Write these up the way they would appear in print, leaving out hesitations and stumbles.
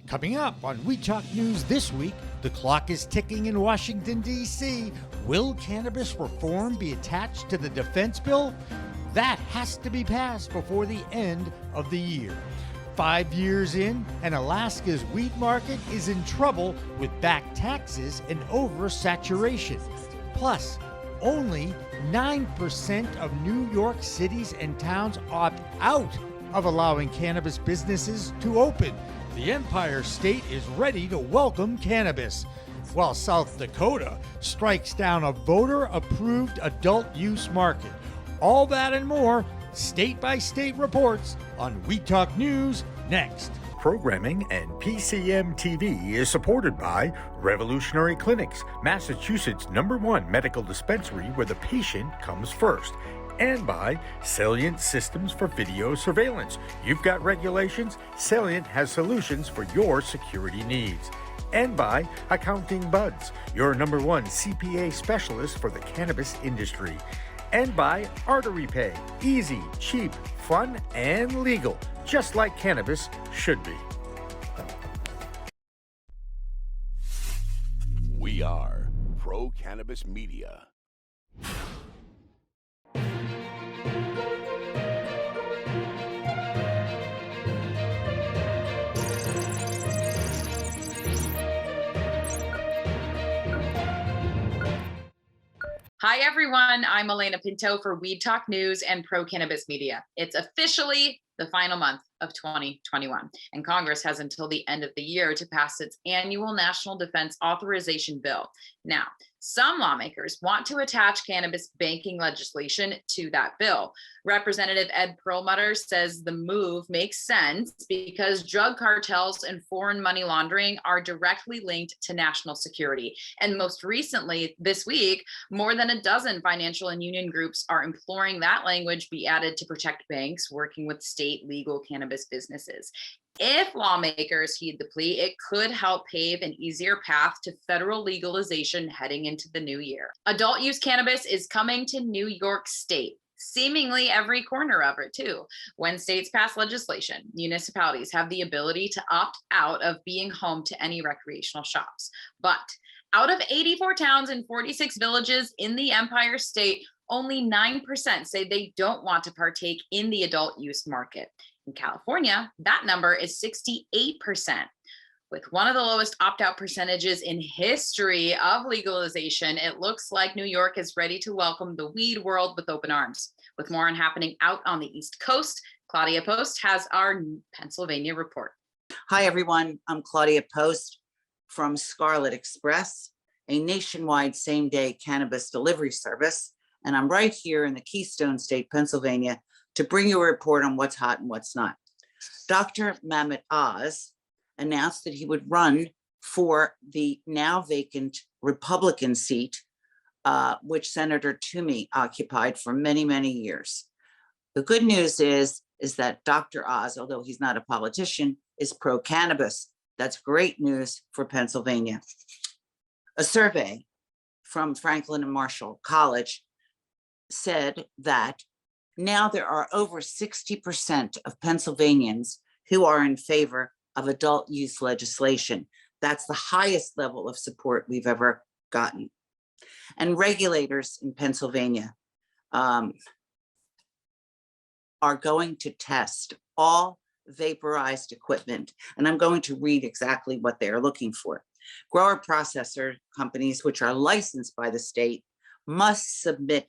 Coming up on We Talk News this week, the clock is ticking in Washington, D.C. Will cannabis reform be attached to the defense bill? That has to be passed before the end of the year. 5 years in, and Alaska's weed market is in trouble with back taxes and oversaturation. Plus, only 9% of New York cities and towns opt out of allowing cannabis businesses to open. The Empire State is ready to welcome cannabis, while South Dakota strikes down a voter-approved adult use market. All that and more, state-by-state reports on We Talk News next. Programming and PCM TV is supported by Revolutionary Clinics, Massachusetts #1 medical dispensary where the patient comes first, and by Salient Systems for Video Surveillance. You've got regulations, Salient has solutions for your security needs. And by Accounting Buds, your #1 CPA specialist for the cannabis industry. And by Artery Pay, easy, cheap, fun, and legal, just like cannabis should be. We are Pro Cannabis Media. Hi, everyone. I'm Alaina Pinto for Weed Talk News and Pro Cannabis Media. It's officially the final month of 2021, and Congress has until the end of the year to pass its annual National Defense Authorization Bill. Now, some lawmakers want to attach cannabis banking legislation to that bill. Representative Ed Perlmutter says the move makes sense because drug cartels and foreign money laundering are directly linked to national security. And most recently, this week, more than a dozen financial and union groups are imploring that language be added to protect banks working with state legal cannabis businesses. If lawmakers heed the plea, it could help pave an easier path to federal legalization heading into the new year. Adult use cannabis is coming to New York State. Seemingly every corner of it too. When states pass legislation, municipalities have the ability to opt out of being home to any recreational shops. But out of 84 towns and 46 villages in the Empire State, only 9% say they don't want to partake in the adult use market. In California, that number is 68%. With one of the lowest opt-out percentages in history of legalization, it looks like New York is ready to welcome the weed world with open arms. With more on happening out on the East Coast, Claudia Post has our Pennsylvania report. Hi, everyone. I'm Claudia Post from Scarlet Express, a nationwide same-day cannabis delivery service. And I'm right here in the Keystone State, Pennsylvania, to bring you a report on what's hot and what's not. Dr. Mehmet Oz announced that he would run for the now vacant Republican seat, which Senator Toomey occupied for many, many years. The good news is that Dr. Oz, although he's not a politician, is pro-cannabis. That's great news for Pennsylvania. A survey from Franklin and Marshall College said that now there are over 60% of Pennsylvanians who are in favor of adult use legislation. That's the highest level of support we've ever gotten. And regulators in Pennsylvania are going to test all vaporized equipment. And I'm going to read exactly what they are looking for. Grower processor companies, which are licensed by the state, must submit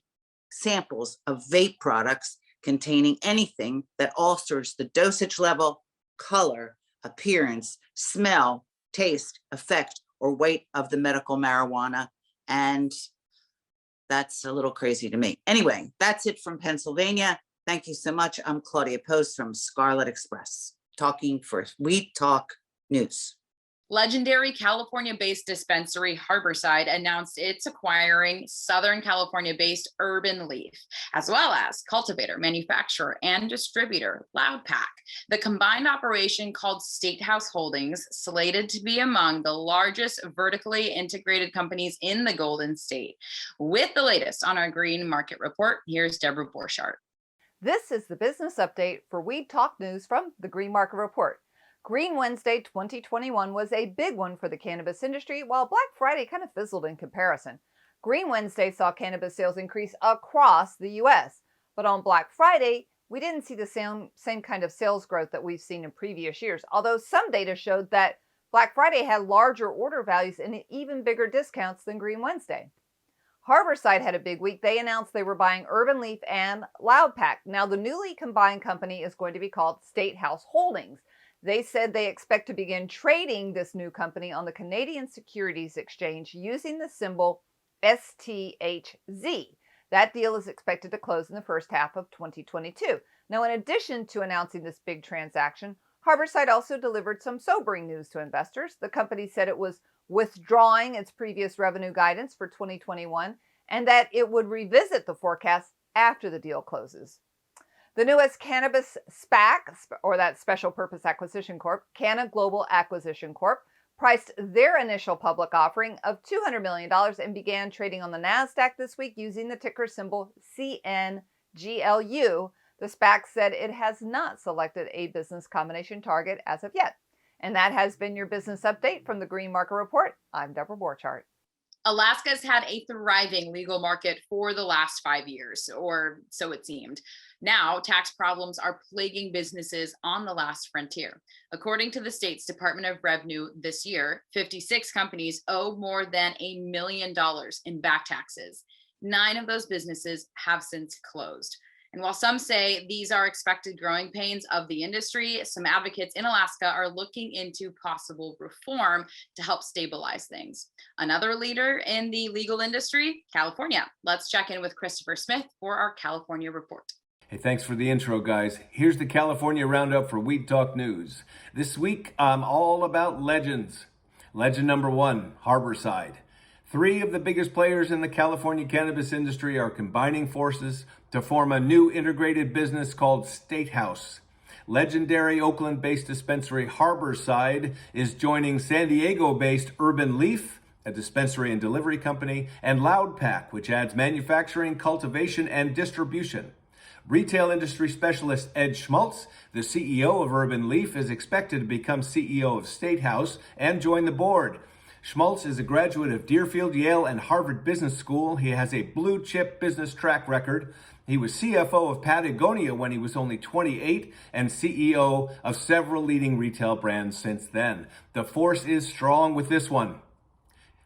samples of vape products containing anything that alters the dosage level, color, appearance, smell, taste, effect, or weight of the medical marijuana. And that's a little crazy to me. Anyway, that's it from Pennsylvania. Thank you so much. I'm Claudia Post from Scarlet Express, talking for We Talk News. Legendary California-based dispensary Harborside announced it's acquiring Southern California-based Urban Leaf, as well as cultivator, manufacturer, and distributor Loudpack. The combined operation, called State House Holdings, slated to be among the largest vertically integrated companies in the Golden State. With the latest on our Green Market Report, here's Debra Borchardt. This is the business update for Weed Talk News from the Green Market Report. Green Wednesday 2021 was a big one for the cannabis industry, while Black Friday kind of fizzled in comparison. Green Wednesday saw cannabis sales increase across the U.S., but on Black Friday, we didn't see the same kind of sales growth that we've seen in previous years, although some data showed that Black Friday had larger order values and even bigger discounts than Green Wednesday. Harborside had a big week. They announced they were buying Urban Leaf and Loudpack. Now, the newly combined company is going to be called State House Holdings. They said they expect to begin trading this new company on the Canadian Securities Exchange using the symbol STHZ. That deal is expected to close in the first half of 2022. Now, in addition to announcing this big transaction, Harborside also delivered some sobering news to investors. The company said it was withdrawing its previous revenue guidance for 2021 and that it would revisit the forecast after the deal closes. The newest cannabis SPAC, or that Special Purpose Acquisition Corp, Canna Global Acquisition Corp, priced their initial public offering of $200 million and began trading on the NASDAQ this week using the ticker symbol CNGLU. The SPAC said it has not selected a business combination target as of yet. And that has been your business update from the Green Market Report. I'm Debra Borchardt. Alaska's had a thriving legal market for the last 5 years, or so it seemed. Now, tax problems are plaguing businesses on the last frontier. According to the state's Department of Revenue this year, 56 companies owe more than $1 million in back taxes. 9 of those businesses have since closed. And while some say these are expected growing pains of the industry, some advocates in Alaska are looking into possible reform to help stabilize things. Another leader in the legal industry, California. Let's check in with Christopher Smith for our California report. Hey, thanks for the intro, guys. Here's the California Roundup for Weed Talk News. This week, I'm all about legends. Legend number 1, Harborside. 3 of the biggest players in the California cannabis industry are combining forces to form a new integrated business called State House. Legendary Oakland-based dispensary Harborside is joining San Diego-based Urban Leaf, a dispensary and delivery company, and Loudpack, which adds manufacturing, cultivation, and distribution. Retail industry specialist Ed Schmaltz, the CEO of Urban Leaf, is expected to become CEO of State House and join the board. Schmaltz is a graduate of Deerfield, Yale, and Harvard Business School. He has a blue-chip business track record. He was CFO of Patagonia when he was only 28 and CEO of several leading retail brands since then. The force is strong with this one.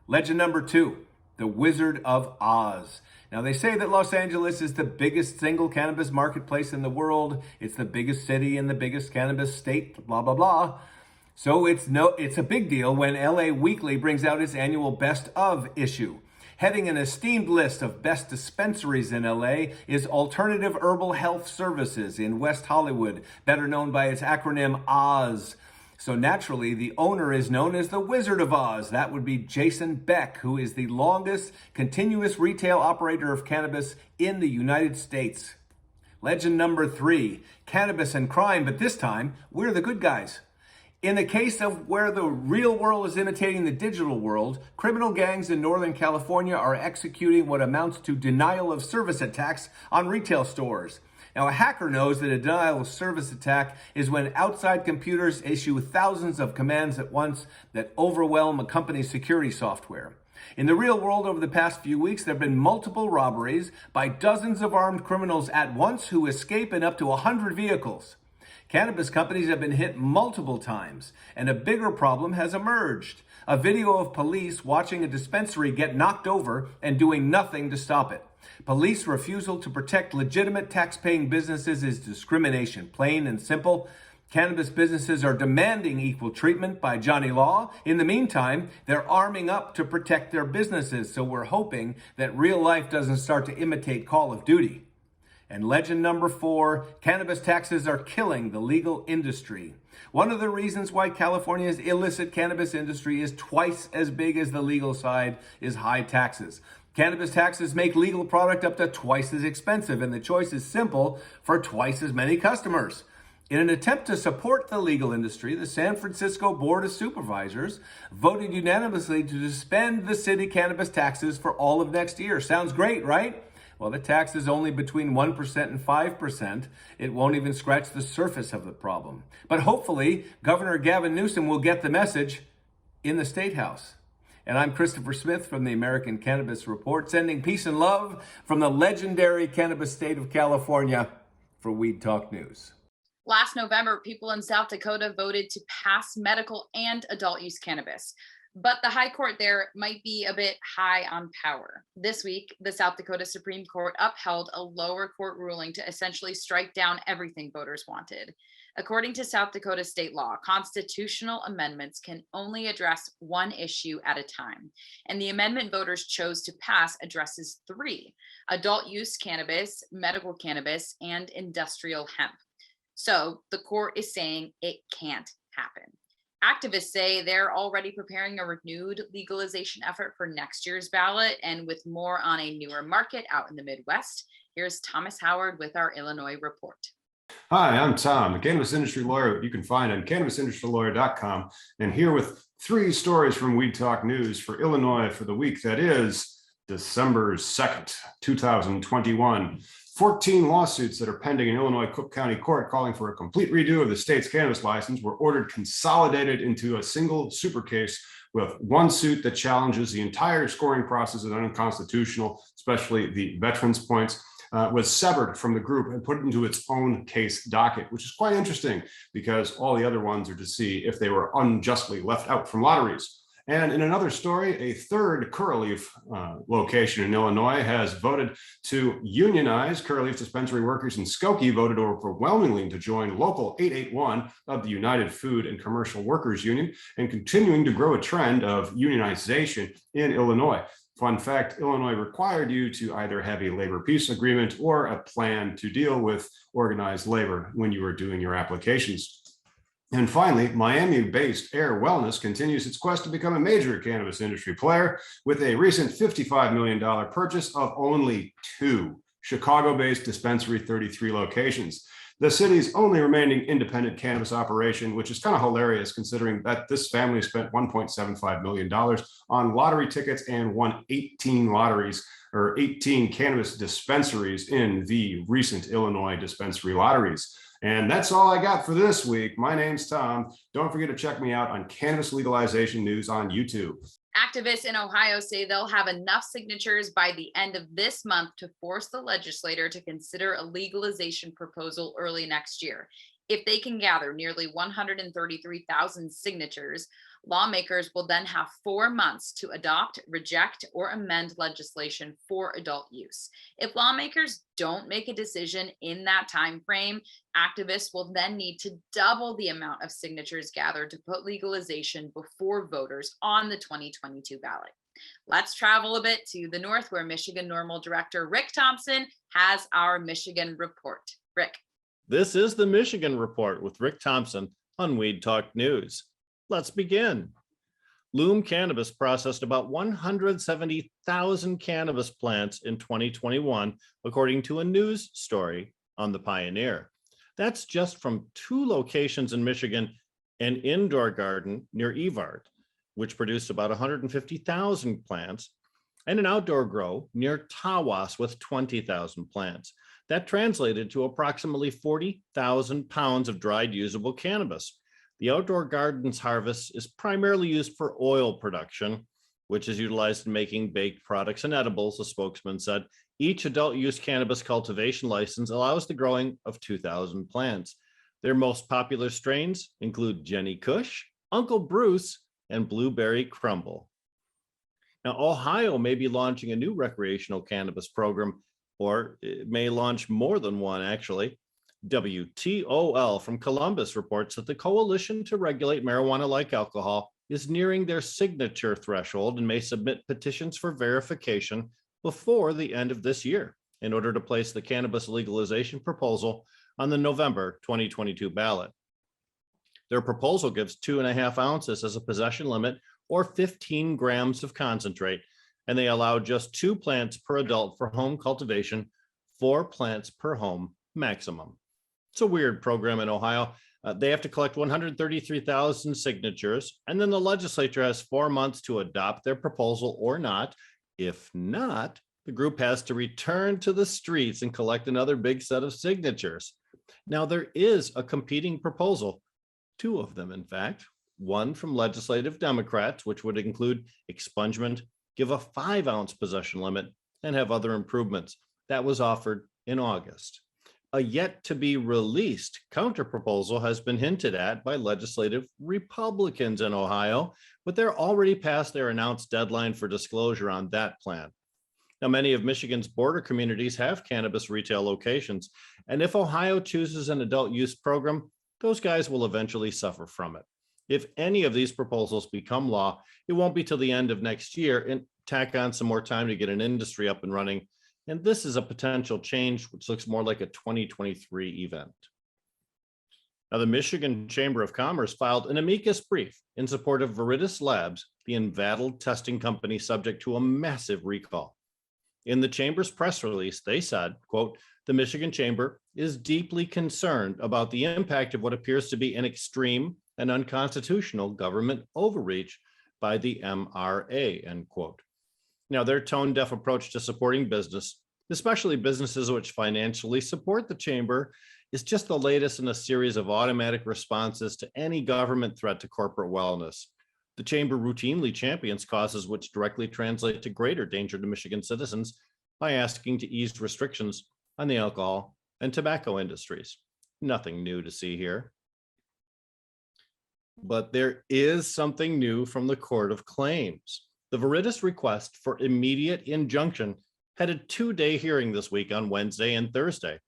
Legend number 2, the Wizard of Oz. Now, they say that Los Angeles is the biggest single cannabis marketplace in the world. It's the biggest city and the biggest cannabis state, blah, blah, blah. So it's a big deal when LA Weekly brings out its annual Best Of issue. Heading an esteemed list of best dispensaries in LA is Alternative Herbal Health Services in West Hollywood, better known by its acronym Oz. So naturally, the owner is known as the Wizard of Oz. That would be Jason Beck, who is the longest continuous retail operator of cannabis in the United States. Legend number 3, cannabis and crime, but this time, we're the good guys. In the case of where the real world is imitating the digital world, criminal gangs in Northern California are executing what amounts to denial of service attacks on retail stores. Now, a hacker knows that a denial of service attack is when outside computers issue thousands of commands at once that overwhelm a company's security software. In the real world, over the past few weeks, there have been multiple robberies by dozens of armed criminals at once who escape in up to 100 vehicles. Cannabis companies have been hit multiple times, and a bigger problem has emerged. A video of police watching a dispensary get knocked over and doing nothing to stop it. Police refusal to protect legitimate tax-paying businesses is discrimination, plain and simple. Cannabis businesses are demanding equal treatment by Johnny Law. In the meantime, they're arming up to protect their businesses, so we're hoping that real life doesn't start to imitate Call of Duty. And legend number 4, cannabis taxes are killing the legal industry. One of the reasons why California's illicit cannabis industry is twice as big as the legal side is high taxes. Cannabis taxes make legal product up to twice as expensive, and the choice is simple for twice as many customers. In an attempt to support the legal industry, the San Francisco Board of Supervisors voted unanimously to suspend the city cannabis taxes for all of next year. Sounds great, right? Well, the tax is only between 1% and 5%. It won't even scratch the surface of the problem. But hopefully, Governor Gavin Newsom will get the message in the State House. And I'm Christopher Smith from the American Cannabis Report, sending peace and love from the legendary cannabis state of California for Weed Talk News. Last November, people in South Dakota voted to pass medical and adult use cannabis. But the high court there might be a bit high on power. This week, the South Dakota Supreme Court upheld a lower court ruling to essentially strike down everything voters wanted. According to South Dakota state law, constitutional amendments can only address one issue at a time. And the amendment voters chose to pass addresses three: adult use cannabis, medical cannabis, and industrial hemp. So the court is saying it can't happen. Activists say they're already preparing a renewed legalization effort for next year's ballot, and with more on a newer market out in the Midwest. Here's Thomas Howard with our Illinois report. Hi, I'm Tom, a cannabis industry lawyer you can find on cannabisindustrylawyer.com, and here with 3 stories from Weed Talk News for Illinois for the week that is December 2nd, 2021. 14 lawsuits that are pending in Illinois Cook County Court calling for a complete redo of the state's cannabis license were ordered consolidated into a single super case, with one suit that challenges the entire scoring process as unconstitutional, especially the veterans points, was severed from the group and put into its own case docket, which is quite interesting because all the other ones are to see if they were unjustly left out from lotteries. And in another story, a third Curaleaf location in Illinois has voted to unionize. Curaleaf dispensary workers in Skokie voted overwhelmingly to join Local 881 of the United Food and Commercial Workers Union, and continuing to grow a trend of unionization in Illinois. Fun fact, Illinois required you to either have a labor peace agreement or a plan to deal with organized labor when you were doing your applications. And finally, Miami-based Air Wellness continues its quest to become a major cannabis industry player with a recent $55 million purchase of only 2 Chicago-based dispensary 33 locations. The city's only remaining independent cannabis operation, which is kind of hilarious considering that this family spent $1.75 million on lottery tickets and won 18 lotteries or 18 cannabis dispensaries in the recent Illinois dispensary lotteries. And that's all I got for this week. My name's Tom. Don't forget to check me out on Cannabis Legalization News on YouTube. Activists in Ohio say they'll have enough signatures by the end of this month to force the legislature to consider a legalization proposal early next year. If they can gather nearly 133,000 signatures, lawmakers will then have 4 months to adopt, reject, or amend legislation for adult use. If lawmakers don't make a decision in that time frame, activists will then need to double the amount of signatures gathered to put legalization before voters on the 2022 ballot. Let's travel a bit to the north, where Michigan NORML Director Rick Thompson has our Michigan report. Rick. This is the Michigan Report with Rick Thompson on Weed Talk News. Let's begin. Loom Cannabis processed about 170,000 cannabis plants in 2021, according to a news story on the Pioneer. That's just from 2 locations in Michigan, an indoor garden near Evart, which produced about 150,000 plants, and an outdoor grow near Tawas with 20,000 plants. That translated to approximately 40,000 pounds of dried usable cannabis. The outdoor garden's harvest is primarily used for oil production, which is utilized in making baked products and edibles, the spokesman said. Each adult use cannabis cultivation license allows the growing of 2,000 plants. Their most popular strains include Jenny Kush, Uncle Bruce, and Blueberry Crumble. Now, Ohio may be launching a new recreational cannabis program, or it may launch more than one, actually. WTOL from Columbus reports that the Coalition to Regulate Marijuana Like Alcohol is nearing their signature threshold and may submit petitions for verification before the end of this year in order to place the cannabis legalization proposal on the November 2022 ballot. Their proposal gives 2.5 ounces as a possession limit or 15 grams of concentrate, and they allow just 2 plants per adult for home cultivation, 4 plants per home maximum. It's a weird program in Ohio. They have to collect 133,000 signatures, and then the legislature has 4 months to adopt their proposal or not. If not, the group has to return to the streets and collect another big set of signatures. Now, there is a competing proposal, two of them, in fact, one from legislative Democrats, which would include expungement, give a 5-ounce possession limit, and have other improvements. That was offered in August. A yet to be released counterproposal has been hinted at by legislative Republicans in Ohio, but they're already past their announced deadline for disclosure on that plan. Now, many of Michigan's border communities have cannabis retail locations, and if Ohio chooses an adult use program, those guys will eventually suffer from it. If any of these proposals become law, it won't be till the end of next year and tack on some more time to get an industry up and running. And this is a potential change, which looks more like a 2023 event. Now, the Michigan Chamber of Commerce filed an amicus brief in support of Veritas Labs, the embattled testing company subject to a massive recall. In the Chamber's press release, they said, quote, "The Michigan Chamber is deeply concerned about the impact of what appears to be an extreme and unconstitutional government overreach by the MRA," end quote. Now, their tone-deaf approach to supporting business, especially businesses which financially support the chamber, is just the latest in a series of automatic responses to any government threat to corporate wellness. The chamber routinely champions causes which directly translate to greater danger to Michigan citizens by asking to ease restrictions on the alcohol and tobacco industries. Nothing new to see here. But there is something new from the Court of Claims. The Veritas request for immediate injunction had a 2-day hearing this week on Wednesday and Thursday.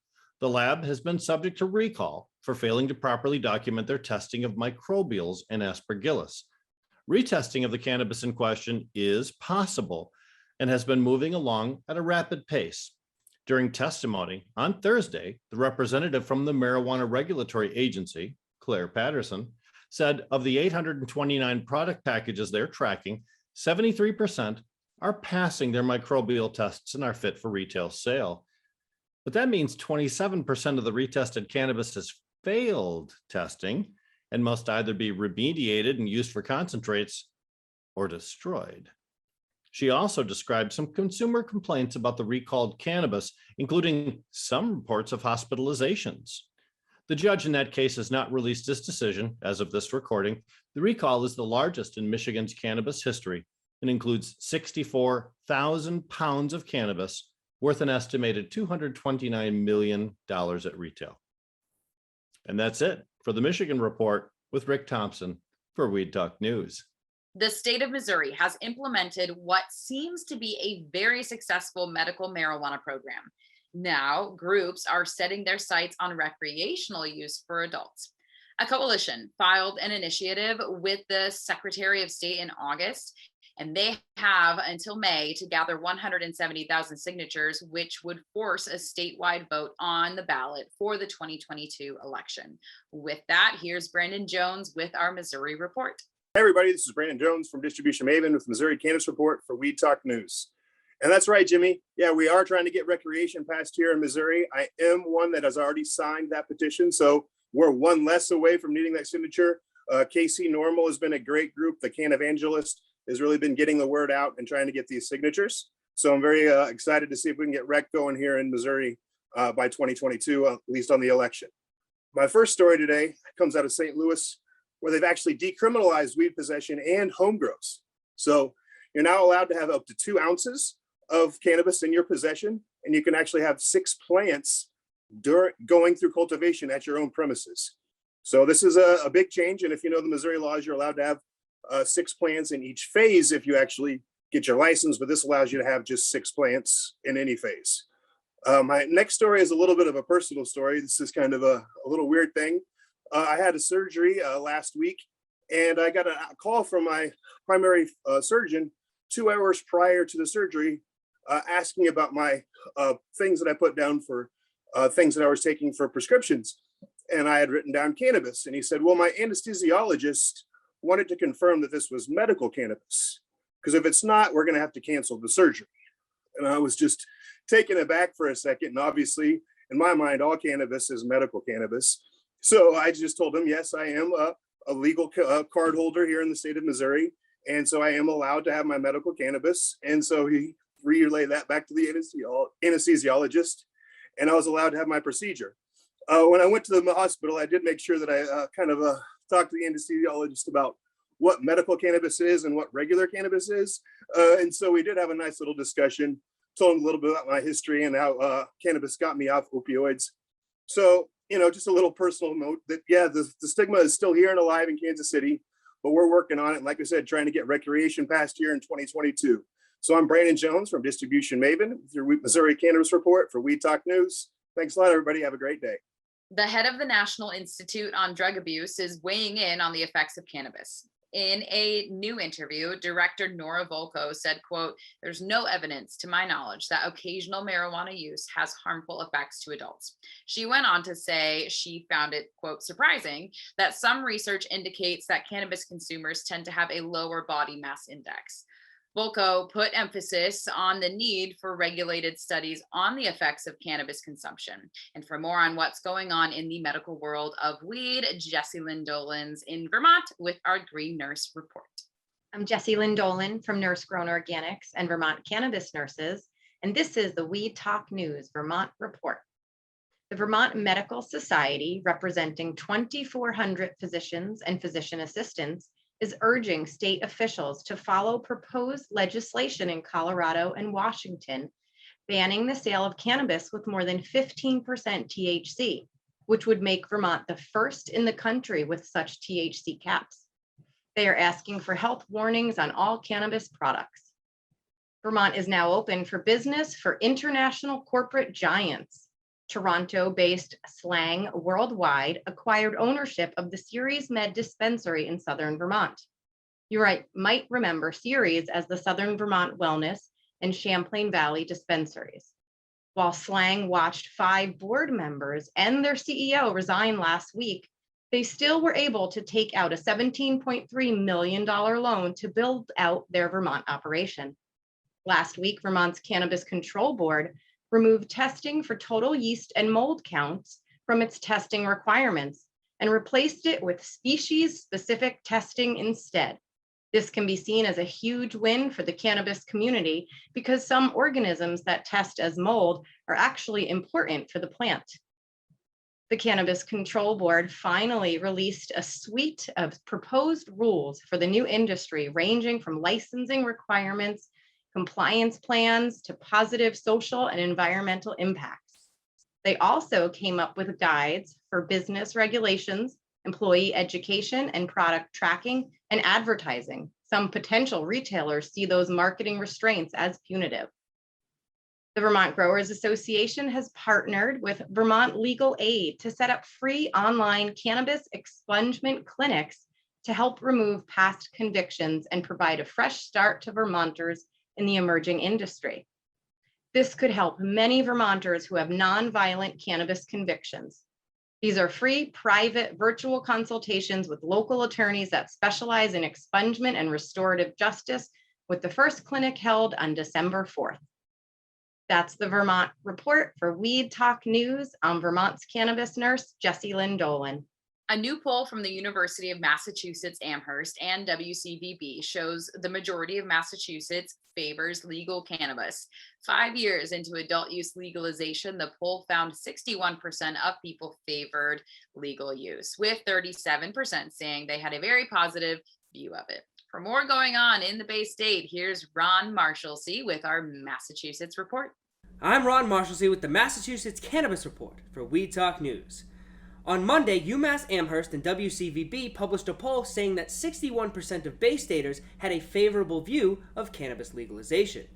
The lab has been subject to recall for failing to properly document their testing of microbials and aspergillus. Retesting of the cannabis in question is possible and has been moving along at a rapid pace. During testimony on Thursday, the representative from the Marijuana Regulatory Agency, Claire Patterson, said of the 829 product packages they're tracking, 73% are passing their microbial tests and are fit for retail sale. But that means 27% of the retested cannabis has failed testing and must either be remediated and used for concentrates or destroyed. She also described some consumer complaints about the recalled cannabis, including some reports of hospitalizations. The judge in that case has not released his decision as of this recording. The recall is the largest in Michigan's cannabis history and includes 64,000 pounds of cannabis worth an estimated $229 million at retail. And that's it for the Michigan Report with Rick Thompson for Weed Talk News. The state of Missouri has implemented what seems to be a very successful medical marijuana program. Now, groups are setting their sights on recreational use for adults. A coalition filed an initiative with the Secretary of State in August, and they have until May to gather 170,000 signatures, which would force a statewide vote on the ballot for the 2022 election. With that, here's Brandon Jones with our Missouri Report. Hey everybody, this is Brandon Jones from Distribution Maven with Missouri Cannabis Report for Weed Talk News. And that's right, Jimmy. Yeah, we are trying to get recreation passed here in Missouri. I am one that has already signed that petition, so we're one less away from needing that signature. KC Normal has been a great group. The Can Evangelist has really been getting the word out and trying to get these signatures. So I'm very excited to see if we can get rec going here in Missouri by 2022, at least on the election. My first story today comes out of St. Louis, where they've actually decriminalized weed possession and home grows. So you're now allowed to have up to 2 ounces of cannabis in your possession, and you can actually have 6 plants going through cultivation at your own premises. So this is a big change. And if you know the Missouri laws, you're allowed to have 6 plants in each phase if you actually get your license, but this allows you to have just 6 plants in any phase. My next story is a little bit of a personal story. This is kind of a little weird thing. I had a surgery last week, and I got a call from my primary surgeon 2 hours prior to the surgery asking about my things that I put down for things that I was taking for prescriptions. And I had written down cannabis. And he said, well, my anesthesiologist wanted to confirm that this was medical cannabis, because if it's not, we're going to have to cancel the surgery. And I was just taken aback for a second. And obviously, in my mind, all cannabis is medical cannabis. So I just told him, yes, I am a legal card holder here in the state of Missouri. And so I am allowed to have my medical cannabis. And so he relay that back to the anesthesiologist, and I was allowed to have my procedure. When I went to the hospital, I did make sure that I talked to the anesthesiologist about what medical cannabis is and what regular cannabis is. And so we did have a nice little discussion, told him a little bit about my history and how cannabis got me off opioids. So, just a little personal note that, yeah, the stigma is still here and alive in Kansas City, but we're working on it. And like I said, trying to get recreation passed here in 2022. So I'm Brandon Jones from Distribution Maven with your Missouri Cannabis Report for Weed Talk News. Thanks a lot, everybody. Have a great day. The head of the National Institute on Drug Abuse is weighing in on the effects of cannabis. In a new interview, director Nora Volko said, quote, "There's no evidence to my knowledge that occasional marijuana use has harmful effects to adults." She went on to say she found it, quote, "surprising that some research indicates that cannabis consumers tend to have a lower body mass index." Volko put emphasis on the need for regulated studies on the effects of cannabis consumption. And for more on what's going on in the medical world of weed, Jessilyn Dolan's in Vermont with our Green Nurse Report. I'm Jessilyn Dolan from Nurse Grown Organics and Vermont Cannabis Nurses, and this is the Weed Talk News Vermont Report. The Vermont Medical Society, representing 2,400 physicians and physician assistants, is urging state officials to follow proposed legislation in Colorado and Washington banning the sale of cannabis with more than 15% THC, which would make Vermont the first in the country with such THC caps. They are asking for health warnings on all cannabis products. Vermont is now open for business for international corporate giants. Toronto-based Slang Worldwide acquired ownership of the Ceres Med dispensary in southern Vermont. You might remember Ceres as the Southern Vermont Wellness and Champlain Valley dispensaries. While Slang watched 5 board members and their CEO resign last week, they still were able to take out a $17.3 million loan to build out their Vermont operation. Last week, Vermont's Cannabis Control Board removed testing for total yeast and mold counts from its testing requirements and replaced it with species-specific testing instead. This can be seen as a huge win for the cannabis community because some organisms that test as mold are actually important for the plant. The Cannabis Control Board finally released a suite of proposed rules for the new industry, ranging from licensing requirements, compliance plans, to positive social and environmental impacts. They also came up with guides for business regulations, employee education, and product tracking and advertising. Some potential retailers see those marketing restraints as punitive. The Vermont Growers Association has partnered with Vermont Legal Aid to set up free online cannabis expungement clinics to help remove past convictions and provide a fresh start to Vermonters in the emerging industry. This could help many Vermonters who have nonviolent cannabis convictions. These are free, private, virtual consultations with local attorneys that specialize in expungement and restorative justice, with the first clinic held on December 4th. That's the Vermont Report for Weed Talk News. I'm Vermont's cannabis nurse, Jessilyn Dolan. A new poll from the University of Massachusetts Amherst and WCVB shows the majority of Massachusetts favors legal cannabis. 5 years into adult use legalization, the poll found 61% of people favored legal use, with 37% saying they had a very positive view of it. For more going on in the Bay State, here's Ron Marshalsea with our Massachusetts Report. I'm Ron Marshalsea with the Massachusetts Cannabis Report for Weed Talk News. On Monday, UMass Amherst and WCVB published a poll saying that 61% of Bay Staters had a favorable view of cannabis legalization.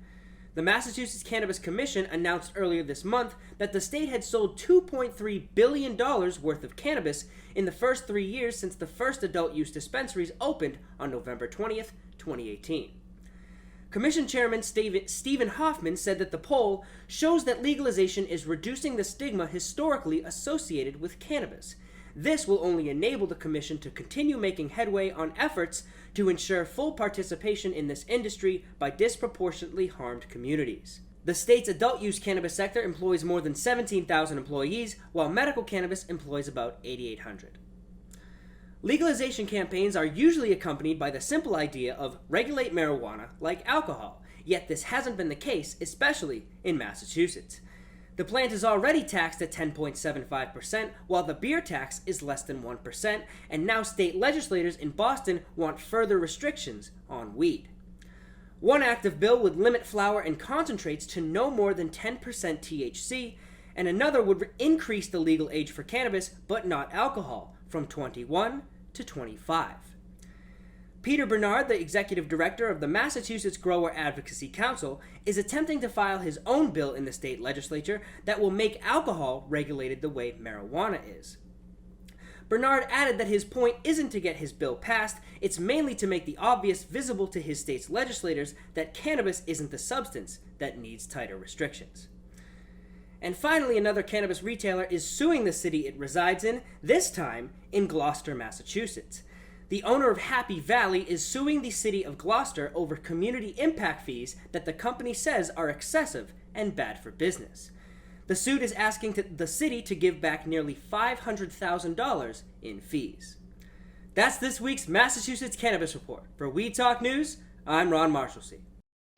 The Massachusetts Cannabis Commission announced earlier this month that the state had sold $2.3 billion worth of cannabis in the first 3 years since the first adult use dispensaries opened on November 20th, 2018. Commission Chairman Stephen Hoffman said that the poll shows that legalization is reducing the stigma historically associated with cannabis. This will only enable the Commission to continue making headway on efforts to ensure full participation in this industry by disproportionately harmed communities. The state's adult use cannabis sector employs more than 17,000 employees, while medical cannabis employs about 8,800. Legalization campaigns are usually accompanied by the simple idea of regulate marijuana like alcohol, yet this hasn't been the case, especially in Massachusetts. The plant is already taxed at 10.75%, while the beer tax is less than 1%, and now state legislators in Boston want further restrictions on weed. One active bill would limit flower and concentrates to no more than 10% THC, and another would increase the legal age for cannabis, but not alcohol, from 21 to 25. Peter Bernard, the executive director of the Massachusetts Grower Advocacy Council, is attempting to file his own bill in the state legislature that will make alcohol regulated the way marijuana is. Bernard added that his point isn't to get his bill passed, it's mainly to make the obvious visible to his state's legislators that cannabis isn't the substance that needs tighter restrictions. And finally, another cannabis retailer is suing the city it resides in, this time in Gloucester, Massachusetts. The owner of Happy Valley is suing the city of Gloucester over community impact fees that the company says are excessive and bad for business. The suit is asking the city to give back nearly $500,000 in fees. That's this week's Massachusetts Cannabis Report. For Weed Talk News, I'm Ron Marshalsea.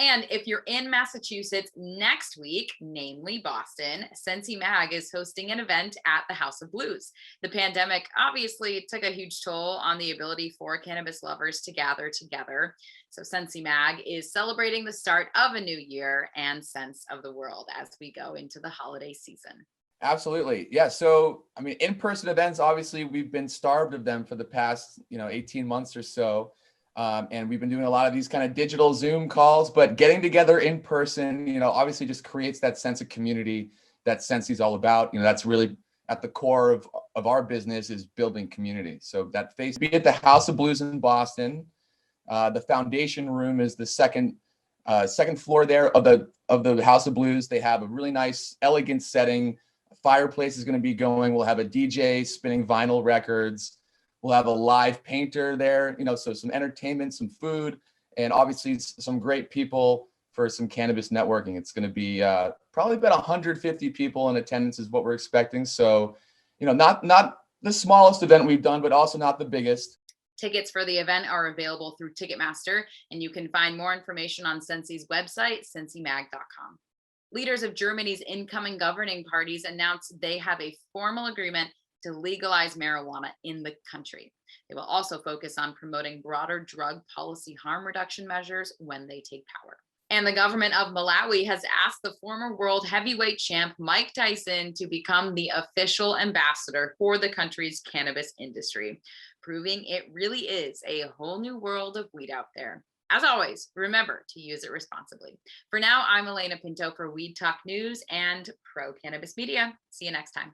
And if you're in Massachusetts next week, namely Boston, Sensi Mag is hosting an event at the House of Blues. The pandemic obviously took a huge toll on the ability for cannabis lovers to gather together. So Sensi Mag is celebrating the start of a new year and sense of the world as we go into the holiday season. Absolutely. Yeah. So, I mean, in-person events, obviously, we've been starved of them for the past, 18 months or so. And we've been doing a lot of these kind of digital Zoom calls, but getting together in person, obviously just creates that sense of community that Sensi's all about. That's really at the core of our business, is building community. So that face, be at the House of Blues in Boston. The foundation room is the second floor there of the House of Blues. They have a really nice, elegant setting. A fireplace is going to be going. We'll have a DJ spinning vinyl records. We'll have a live painter there, so some entertainment, some food, and obviously some great people for some cannabis networking. It's going to be probably about 150 people in attendance is what we're expecting. So, not the smallest event we've done, but also not the biggest. Tickets for the event are available through Ticketmaster, and you can find more information on Sensi's website, sensimag.com. Leaders of Germany's incoming governing parties announced they have a formal agreement to legalize marijuana in the country. They will also focus on promoting broader drug policy harm reduction measures when they take power. And the government of Malawi has asked the former world heavyweight champ Mike Tyson to become the official ambassador for the country's cannabis industry, proving it really is a whole new world of weed out there. As always, remember to use it responsibly. For now, I'm Alaina Pinto for Weed Talk News and Pro Cannabis Media. See you next time.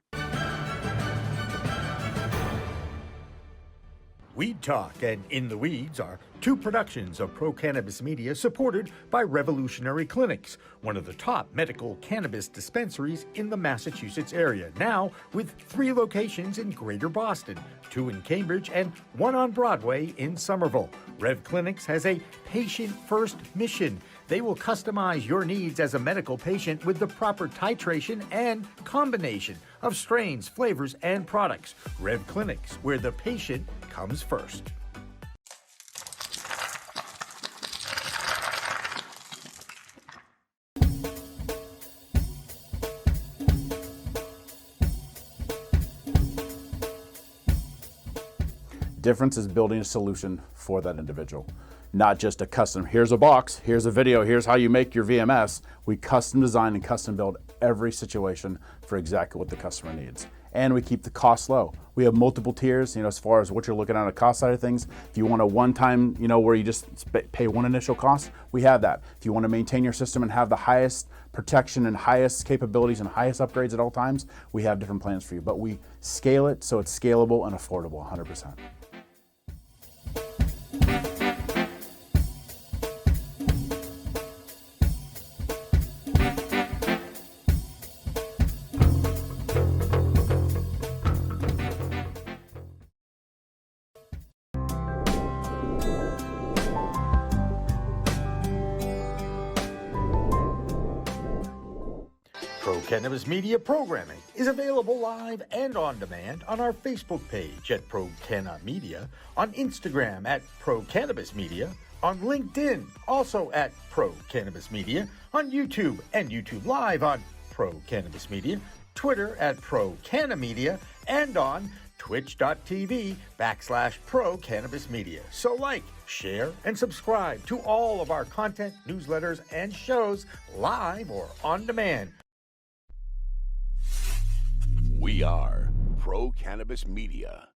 Weed Talk and In the Weeds are two productions of Pro Cannabis Media supported by Revolutionary Clinics, one of the top medical cannabis dispensaries in the Massachusetts area, now with 3 locations in Greater Boston, 2 in Cambridge and 1 on Broadway in Somerville. Rev Clinics has a patient-first mission. They will customize your needs as a medical patient with the proper titration and combination of strains, flavors, and products. Rev Clinics, where the patient comes first. Difference is building a solution for that individual. Not just a custom, here's a box, here's a video, here's how you make your VMS. We custom design and custom build every situation for exactly what the customer needs. And we keep the cost low. We have multiple tiers, as far as what you're looking at on the cost side of things. If you want a one-time, where you just pay one initial cost, we have that. If you want to maintain your system and have the highest protection and highest capabilities and highest upgrades at all times, we have different plans for you. But we scale it so it's scalable and affordable 100%. Pro Cannabis Media programming is available live and on demand on our Facebook page at Pro Canna Media, on Instagram at Pro Cannabis Media, on LinkedIn also at Pro Cannabis Media, on YouTube and YouTube Live on Pro Cannabis Media, Twitter at Pro Canna Media, and on twitch.tv/Pro Cannabis Media. So like, share, and subscribe to all of our content, newsletters, and shows live or on demand. We are Pro Cannabis Media.